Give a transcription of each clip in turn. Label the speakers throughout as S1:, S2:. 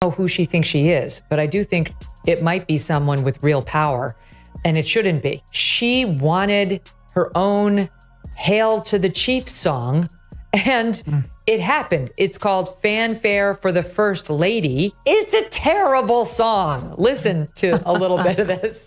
S1: know who she thinks she is, but I do think it might be someone with real power, and it shouldn't be. She wanted her own Hail to the Chief song, and it happened. It's called Fanfare for the First Lady. It's a terrible song. Listen to a little bit of this.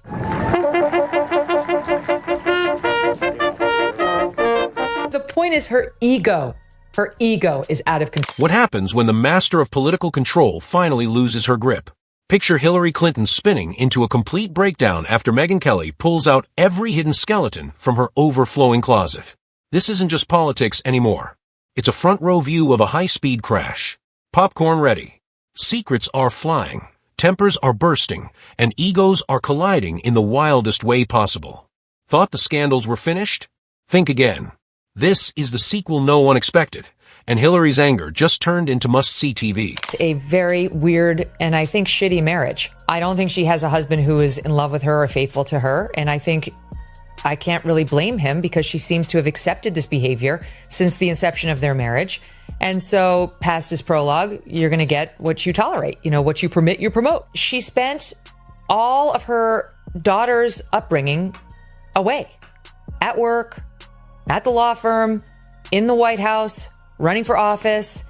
S1: The point is her ego. Her ego is out of control.
S2: What happens when the master of political control finally loses her grip? Picture Hillary Clinton spinning into a complete breakdown after Megyn Kelly pulls out every hidden skeleton from her overflowing closet. This isn't just politics anymore. It's a front row view of a high-speed crash. Popcorn ready. Secrets are flying, tempers are bursting, and egos are colliding in the wildest way possible. Thought the scandals were finished? Think again. This is the sequel no one expected, and Hillary's anger just turned into must-see TV.
S1: It's a very weird and I think shitty marriage. I don't think she has a husband who is in love with her or faithful to her, and I think I can't really blame him because she seems to have accepted this behavior since the inception of their marriage. And so past his prologue, you're going to get what you tolerate. You know, what you permit, you promote. She spent all of her daughter's upbringing away, at work, at the law firm, in the White House, running for office.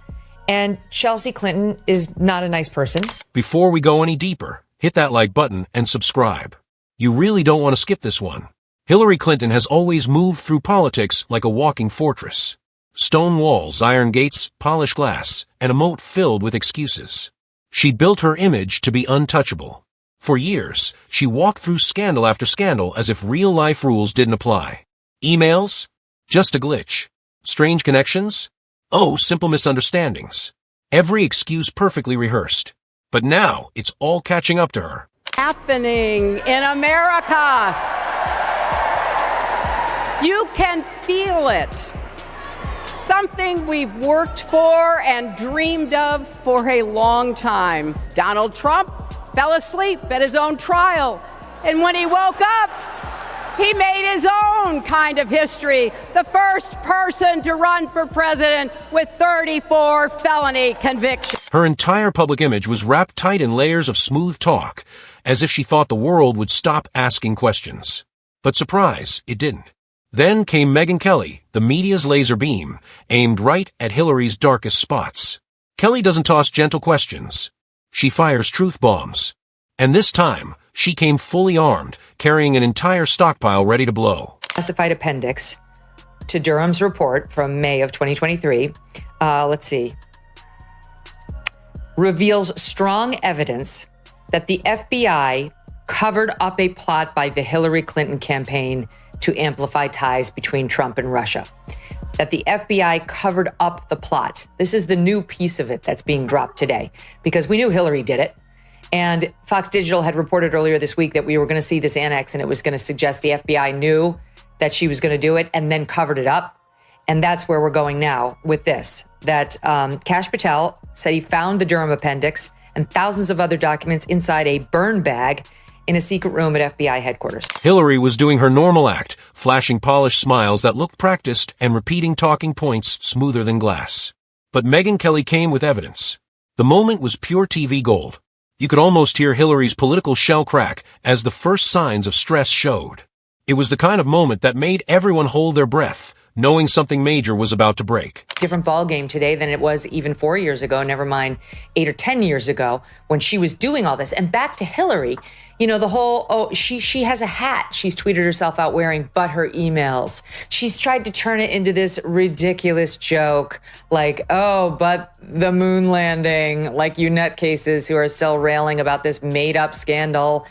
S1: And Chelsea Clinton is not a nice person.
S2: Before we go any deeper, hit that like button and subscribe. You really don't want to skip this one. Hillary Clinton has always moved through politics like a walking fortress. Stone walls, iron gates, polished glass, and a moat filled with excuses. She built her image to be untouchable. For years, she walked through scandal after scandal as if real-life rules didn't apply. Emails? Just a glitch. Strange connections? Oh, simple misunderstandings. Every excuse perfectly rehearsed. But now, it's all catching up to her.
S3: Happening in America. You can feel it. Something we've worked for and dreamed of for a long time. Donald Trump fell asleep at his own trial. And when he woke up, he made his own kind of history. The first person to run for president with 34 felony convictions.
S2: Her entire public image was wrapped tight in layers of smooth talk, as if she thought the world would stop asking questions. But surprise, it didn't. Then came Megyn Kelly, the media's laser beam, aimed right at Hillary's darkest spots. Kelly doesn't toss gentle questions. She fires truth bombs. And this time, she came fully armed, carrying an entire stockpile ready to blow.
S1: Classified appendix to Durham's report from May of 2023. Let's see. Reveals strong evidence that the FBI covered up a plot by the Hillary Clinton campaign to amplify ties between Trump and Russia. That the FBI covered up the plot. This is the new piece of it that's being dropped today, because we knew Hillary did it. And Fox Digital had reported earlier this week that we were going to see this annex, and it was going to suggest the FBI knew that she was going to do it and then covered it up. And that's where we're going now with this, that Kash Patel said he found the Durham appendix and thousands of other documents inside a burn bag in a secret room at FBI headquarters.
S2: Hillary was doing her normal act, flashing polished smiles that looked practiced and repeating talking points smoother than glass. But Megyn Kelly came with evidence. The moment was pure TV gold. You could almost hear Hillary's political shell crack as the first signs of stress showed. It was the kind of moment that made everyone hold their breath, knowing something major was about to break.
S1: Different ball game today than it was even 4 years ago, never mind 8 or 10 years ago when she was doing all this. And back to Hillary, you know, the whole, she has a hat she's tweeted herself out wearing, but her emails. She's tried to turn it into this ridiculous joke, like, oh, but the moon landing, like you nutcases who are still railing about this made up scandal,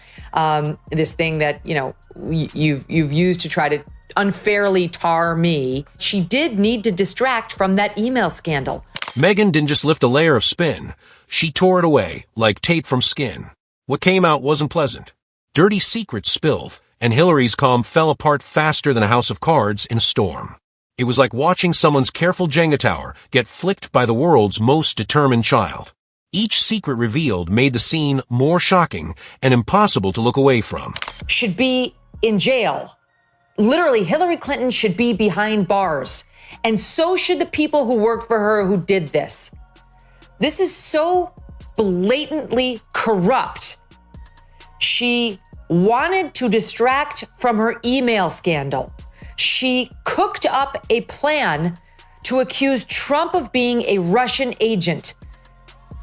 S1: this thing that, you know, you've used to try to unfairly tar me. She did need to distract from that email scandal.
S2: Megyn didn't just lift a layer of spin. She tore it away like tape from skin. What came out wasn't pleasant. Dirty secrets spilled, and Hillary's calm fell apart faster than a house of cards in a storm. It was like watching someone's careful Jenga tower get flicked by the world's most determined child. Each secret revealed made the scene more shocking and impossible to look away from.
S1: Should be in jail. Literally, Hillary Clinton should be behind bars. And so should the people who worked for her who did this. This is so blatantly corrupt. She wanted to distract from her email scandal. She cooked up a plan to accuse Trump of being a Russian agent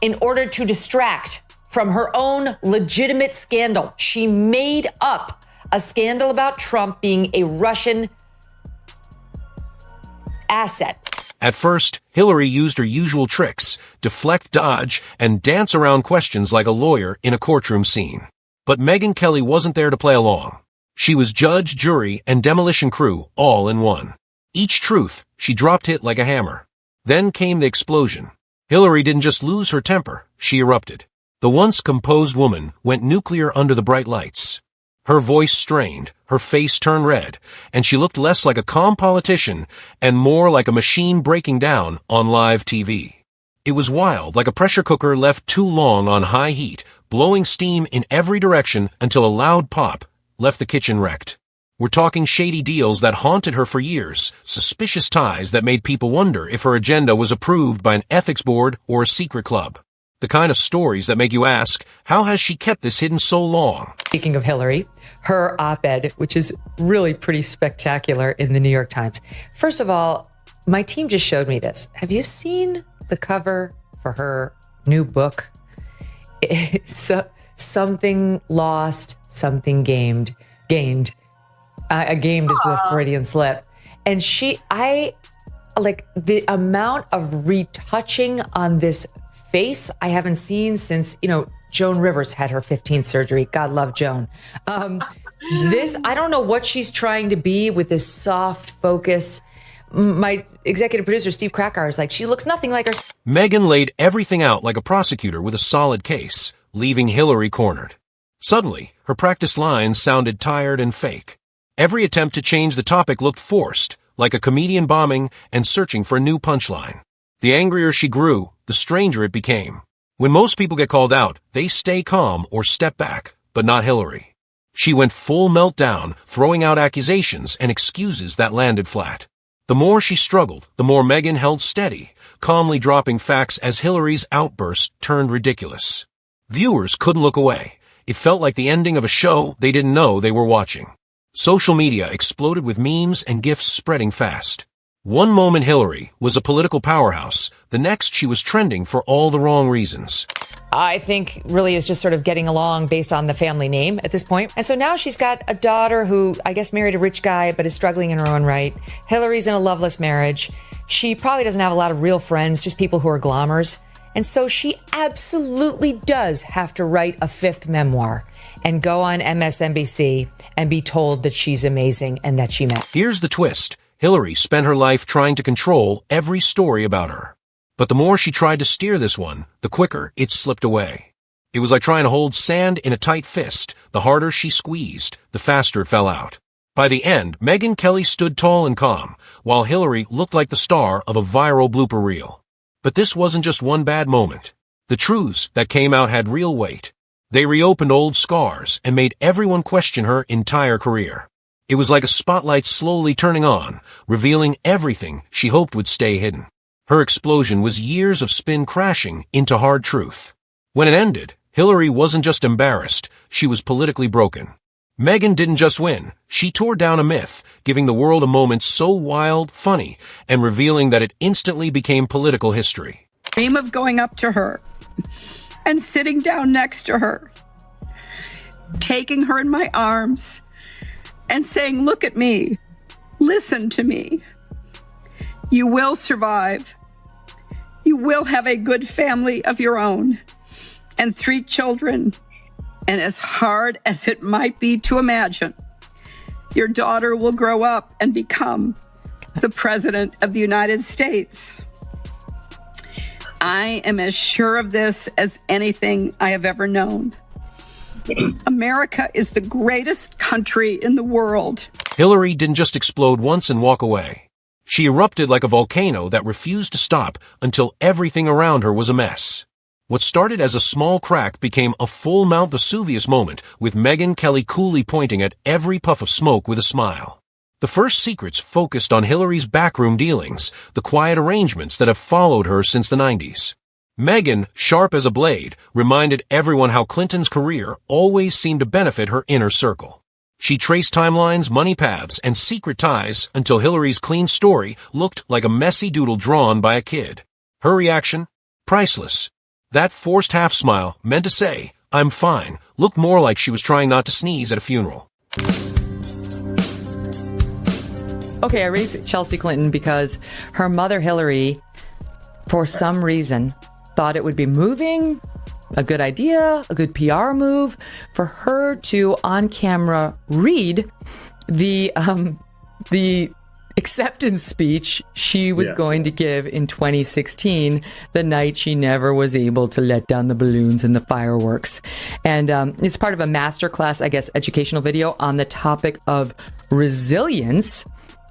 S1: in order to distract from her own legitimate scandal. She made up a scandal about Trump being a Russian asset.
S2: At first, Hillary used her usual tricks, deflect, dodge, and dance around questions like a lawyer in a courtroom scene. But Megyn Kelly wasn't there to play along. She was judge, jury, and demolition crew all in one. Each truth, she dropped it like a hammer. Then came the explosion. Hillary didn't just lose her temper, she erupted. The once composed woman went nuclear under the bright lights. Her voice strained, her face turned red, and she looked less like a calm politician and more like a machine breaking down on live TV. It was wild, like a pressure cooker left too long on high heat, blowing steam in every direction until a loud pop left the kitchen wrecked. We're talking shady deals that haunted her for years, suspicious ties that made people wonder if her agenda was approved by an ethics board or a secret club. The kind of stories that make you ask, how has she kept this hidden so long?
S1: Speaking of Hillary, her op-ed, which is really pretty spectacular in the New York Times. First of all, my team just showed me this. Have you seen the cover for her new book? It's something lost, something gained. Gained is with a Freudian slip. And I like the amount of retouching on this face I haven't seen since, Joan Rivers had her 15th surgery. God love Joan. I don't know what she's trying to be with this soft focus. My executive producer, Steve Krakauer, is like, she looks nothing like her.
S2: Megyn laid everything out like a prosecutor with a solid case, leaving Hillary cornered. Suddenly, her practiced lines sounded tired and fake. Every attempt to change the topic looked forced, like a comedian bombing and searching for a new punchline. The angrier she grew, the stranger it became. When most people get called out, they stay calm or step back, but not Hillary. She went full meltdown, throwing out accusations and excuses that landed flat. The more she struggled, the more Megyn held steady, calmly dropping facts as Hillary's outburst turned ridiculous. Viewers couldn't look away. It felt like the ending of a show they didn't know they were watching. Social media exploded with memes and GIFs spreading fast. One moment Hillary was a political powerhouse, the next she was trending for all the wrong reasons.
S1: I think really is just sort of getting along based on the family name at this point. And so now she's got a daughter who I guess married a rich guy but is struggling in her own right. Hillary's in a loveless marriage. She probably doesn't have a lot of real friends, just people who are glamours. And so she absolutely does have to write a fifth memoir and go on MSNBC and be told that she's amazing and that she met.
S2: Here's the twist. Hillary spent her life trying to control every story about her. But the more she tried to steer this one, the quicker it slipped away. It was like trying to hold sand in a tight fist. The harder she squeezed, the faster it fell out. By the end, Megyn Kelly stood tall and calm, while Hillary looked like the star of a viral blooper reel. But this wasn't just one bad moment. The truths that came out had real weight. They reopened old scars and made everyone question her entire career. It was like a spotlight slowly turning on, revealing everything she hoped would stay hidden. Her explosion was years of spin crashing into hard truth. When it ended, Hillary wasn't just embarrassed, she was politically broken. Megyn didn't just win, she tore down a myth, giving the world a moment so wild, funny, and revealing that it instantly became political history.
S4: Dream of going up to her and sitting down next to her, taking her in my arms, and saying, look at me, listen to me. You will survive. You will have a good family of your own and 3 children. And as hard as it might be to imagine, your daughter will grow up and become the President of the United States. I am as sure of this as anything I have ever known. America is the greatest country in the world.
S2: Hillary didn't just explode once and walk away. She erupted like a volcano that refused to stop until everything around her was a mess. What started as a small crack became a full Mount Vesuvius moment, with Megyn Kelly coolly pointing at every puff of smoke with a smile. The first secrets focused on Hillary's backroom dealings, the quiet arrangements that have followed her since the 90s. Megyn, sharp as a blade, reminded everyone how Clinton's career always seemed to benefit her inner circle. She traced timelines, money paths, and secret ties until Hillary's clean story looked like a messy doodle drawn by a kid. Her reaction? Priceless. That forced half-smile, meant to say, "I'm fine," looked more like she was trying not to sneeze at a funeral.
S1: Okay, I raised Chelsea Clinton because her mother, Hillary, for some reason, thought it would be moving, a good idea, a good PR move for her to on camera read the acceptance speech she was going to give in 2016, the night she never was able to let down the balloons and the fireworks. And it's part of a masterclass, I guess, educational video on the topic of resilience.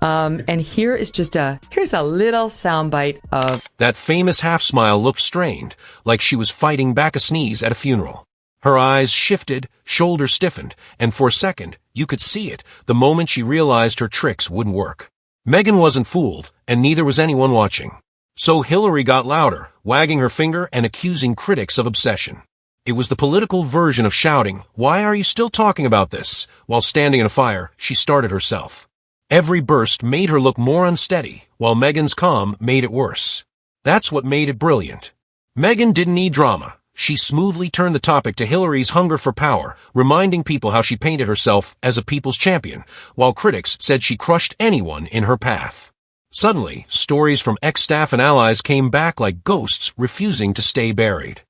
S1: And here's a little soundbite of
S2: that famous half-smile looked strained, like she was fighting back a sneeze at a funeral. Her eyes shifted, shoulders stiffened, and for a second, you could see it the moment she realized her tricks wouldn't work. Megyn wasn't fooled, and neither was anyone watching. So Hillary got louder, wagging her finger and accusing critics of obsession. It was the political version of shouting, "Why are you still talking about this?" While standing in a fire, she started herself. Every burst made her look more unsteady, while Megyn's calm made it worse. That's what made it brilliant. Megyn didn't need drama. She smoothly turned the topic to Hillary's hunger for power, reminding people how she painted herself as a people's champion, while critics said she crushed anyone in her path. Suddenly, stories from ex-staff and allies came back like ghosts refusing to stay buried.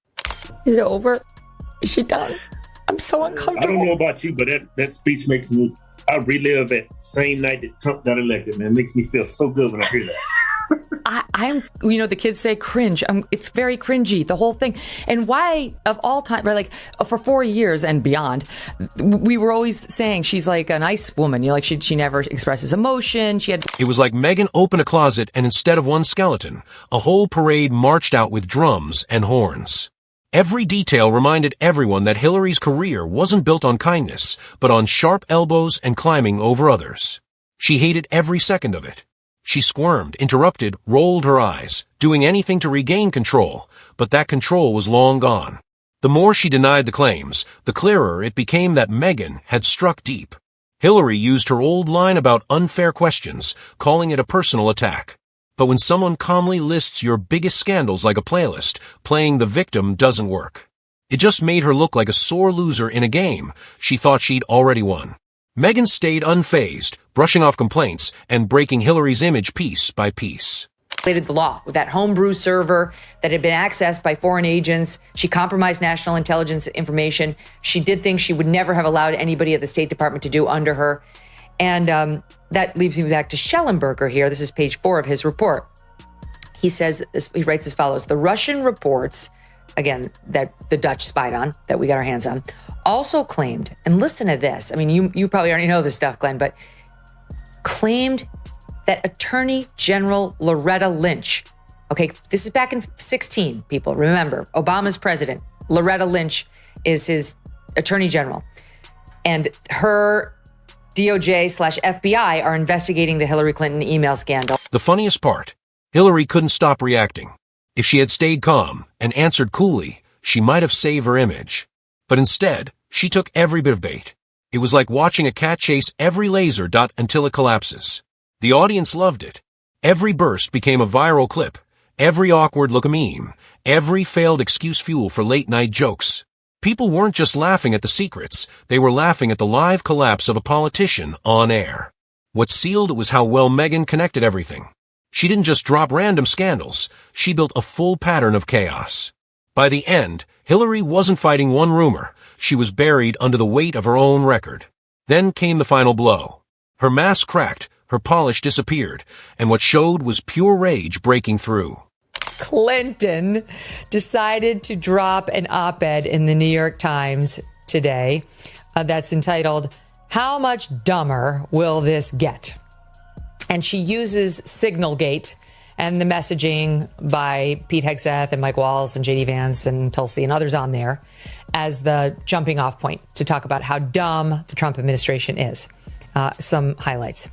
S1: Is it over? Is she done? I'm so uncomfortable.
S5: I don't know about you, but that speech makes me, I relive that same night that Trump got elected, man. It makes me feel so good when I hear that.
S1: I'm, the kids say cringe. It's very cringy, the whole thing. And why, of all time, right, like for 4 years and beyond, we were always saying she's like a nice woman. She never expresses emotion.
S2: It was like Megyn opened a closet and instead of one skeleton, a whole parade marched out with drums and horns. Every detail reminded everyone that Hillary's career wasn't built on kindness, but on sharp elbows and climbing over others. She hated every second of it. She squirmed, interrupted, rolled her eyes, doing anything to regain control, but that control was long gone. The more she denied the claims, the clearer it became that Megyn had struck deep. Hillary used her old line about unfair questions, calling it a personal attack. But when someone calmly lists your biggest scandals like a playlist, playing the victim doesn't work. It just made her look like a sore loser in a game she thought she'd already won. Megyn stayed unfazed, brushing off complaints and breaking Hillary's image piece by piece.
S1: The law with that homebrew server that had been accessed by foreign agents. She compromised national intelligence information. She did things she would never have allowed anybody at the State Department to do under her. And that leaves me back to Schellenberger here. This is page 4 of his report. He writes as follows: the Russian reports, again, that the Dutch spied on, that we got our hands on, also claimed, and listen to this. I mean, you probably already know this stuff, Glenn, but claimed that Attorney General Loretta Lynch, okay, this is back in 2016, people, remember, Obama's president. Loretta Lynch is his Attorney General. And her DOJ/FBI are investigating the Hillary Clinton email scandal.
S2: The funniest part, Hillary couldn't stop reacting. If she had stayed calm and answered coolly, she might have saved her image. But instead, she took every bit of bait. It was like watching a cat chase every laser dot until it collapses. The audience loved it. Every burst became a viral clip. Every awkward look a meme. Every failed excuse fuel for late-night jokes. People weren't just laughing at the secrets, they were laughing at the live collapse of a politician on air. What sealed it was how well Megyn connected everything. She didn't just drop random scandals, she built a full pattern of chaos. By the end, Hillary wasn't fighting one rumor, she was buried under the weight of her own record. Then came the final blow. Her mask cracked, her polish disappeared, and what showed was pure rage breaking through.
S1: Clinton decided to drop an op-ed in the New York Times today that's entitled, "How Much Dumber Will This Get?" And she uses Signalgate and the messaging by Pete Hegseth and Mike Walls and J.D. Vance and Tulsi and others on there as the jumping off point to talk about how dumb the Trump administration is. Some highlights.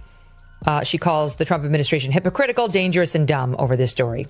S1: She calls the Trump administration hypocritical, dangerous, and dumb over this story.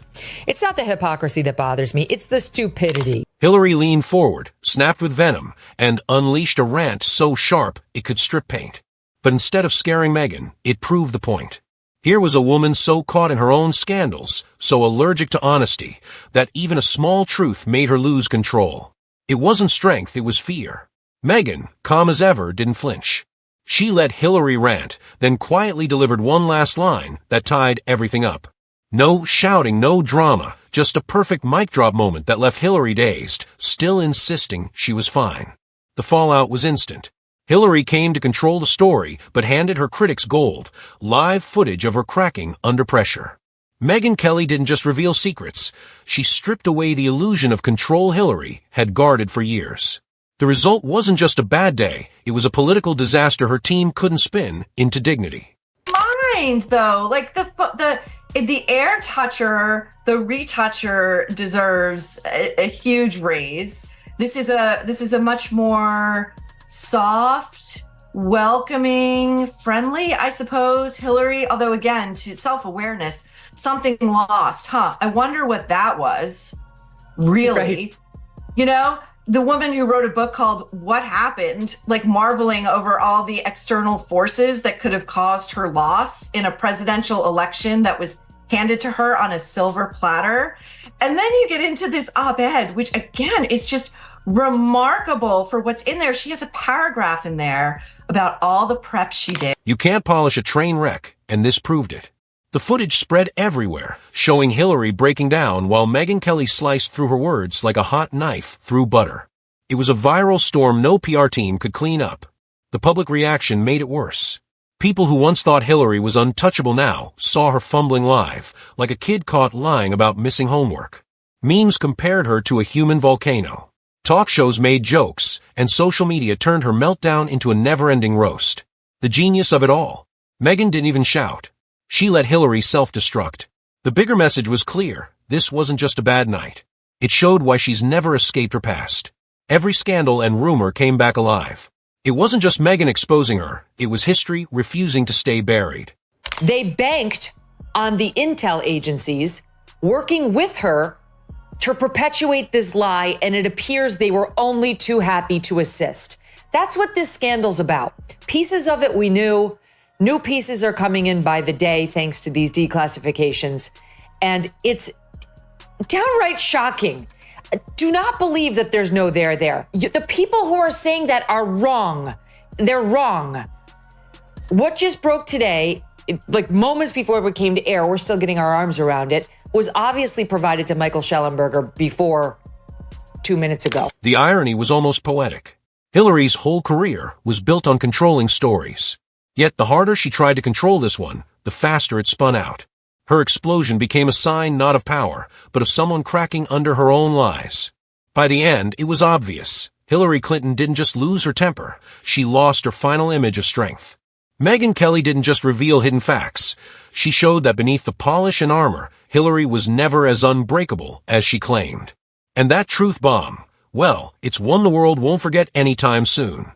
S1: It's not the hypocrisy that bothers me. It's the stupidity.
S2: Hillary leaned forward, snapped with venom, and unleashed a rant so sharp it could strip paint. But instead of scaring Megyn, it proved the point. Here was a woman so caught in her own scandals, so allergic to honesty, that even a small truth made her lose control. It wasn't strength, it was fear. Megyn, calm as ever, didn't flinch. She let Hillary rant, then quietly delivered one last line that tied everything up. No shouting, no drama, just a perfect mic drop moment that left Hillary dazed, still insisting she was fine. The fallout was instant. Hillary came to control the story, but handed her critics gold, live footage of her cracking under pressure. Megyn Kelly didn't just reveal secrets, she stripped away the illusion of control Hillary had guarded for years. The result wasn't just a bad day, it was a political disaster her team couldn't spin into dignity.
S6: Mind, though, like the air toucher, the retoucher deserves a huge raise. This is a much more soft, welcoming, friendly, I suppose, Hillary. Although again, to self-awareness, something lost, huh? I wonder what that was. Really,
S1: right.
S6: You know, the woman who wrote a book called What Happened, like marveling over all the external forces that could have caused her loss in a presidential election that was handed to her on a silver platter. And then you get into this op-ed, which again is just remarkable for what's in there. She has a paragraph in there about all the prep she did.
S2: You can't polish a train wreck, and this proved it. The footage spread everywhere, showing Hillary breaking down while Megyn Kelly sliced through her words like a hot knife through butter. It was a viral storm no PR team could clean up. The public reaction made it worse. People who once thought Hillary was untouchable now saw her fumbling live, like a kid caught lying about missing homework. Memes compared her to a human volcano. Talk shows made jokes, and social media turned her meltdown into a never-ending roast. The genius of it all. Megyn didn't even shout. She let Hillary self-destruct. The bigger message was clear. This wasn't just a bad night. It showed why she's never escaped her past. Every scandal and rumor came back alive. It wasn't just Megyn exposing her. It was history refusing to stay buried.
S1: They banked on the intel agencies working with her to perpetuate this lie, and it appears they were only too happy to assist. That's what this scandal's about. Pieces of it we knew. New pieces are coming in by the day thanks to these declassifications. And it's downright shocking. Do not believe that there's no there there. The people who are saying that are wrong. They're wrong. What just broke today, like moments before it came to air, we're still getting our arms around it, was obviously provided to Michael Schellenberger before 2 minutes ago.
S2: The irony was almost poetic. Hillary's whole career was built on controlling stories. Yet the harder she tried to control this one, the faster it spun out. Her explosion became a sign not of power, but of someone cracking under her own lies. By the end, it was obvious. Hillary Clinton didn't just lose her temper, she lost her final image of strength. Megyn Kelly didn't just reveal hidden facts. She showed that beneath the polish and armor, Hillary was never as unbreakable as she claimed. And that truth bomb, well, it's one the world won't forget anytime soon.